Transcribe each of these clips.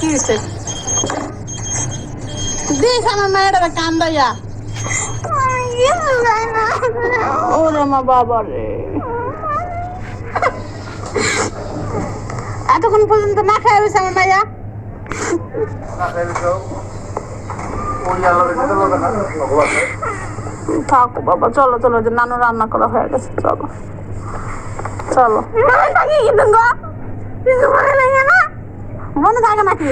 কি হয়েছে দেখ আমার মেয়েটা কান্দাইয়া ওরে মা বাবা রে এতক্ষণ পর্যন্ত না খাই হয়েছে আমার মাইয়া থাকো বাবা চলো চলো যে নানু রান্না করা হয়ে গেছে চলো চলো মনে থাকে না কি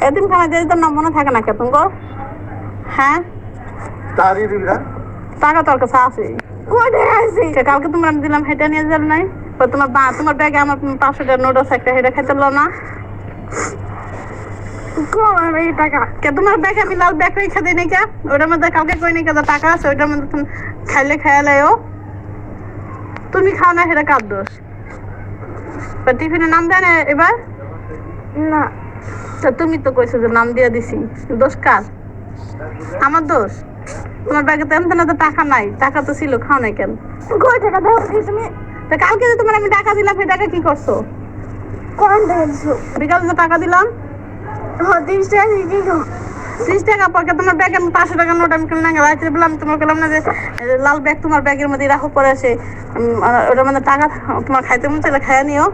এদিন খানা দিয়ে দিতাম না মনে থাকে না কে তুমি হ্যাঁ টাকা তোর কাছে আছে কালকে তোমার আমি দিলাম হেঁটে নিয়ে যাল নাই তোমার ব্যাগে আমার 500 টাকার নোট আছে একটা হেঁটে খাইতে না এই টাকা কে তোমার ব্যাগে আমি লাল ব্যাগ রেখে দিই নাকি ওটার মধ্যে কালকে কই নাকি টাকা আছে ওইটার মধ্যে তুমি খাইলে খাইলেও তুমি খাও না সেটা কার দোষ টিফিনে নাম দেয় না এবার না তা তুমি তো কইছো যে নাম দিয়ে দিছি দোষ কার আমার দোষ তোমার ব্যাগে তেমন তো টাকা নাই টাকা তো ছিল খাও নাই কেন কই টাকা দাও তুমি তা কালকে যে তোমার আমি টাকা দিলাম সেই টাকা কি করছো কোন টাকা দিছো বিকালে যে টাকা দিলাম 30 টাকা দিছি তো 30 টাকা পরে তোমার ব্যাগে আমি 500 টাকা নোট আমি কিনে রাখতে বললাম তোমার বললাম না যে লাল ব্যাগ তোমার ব্যাগের মধ্যে রাখো পরে আসে ওটার মধ্যে টাকা তোমার খাইতে মন চাইলে খাইয়া নিও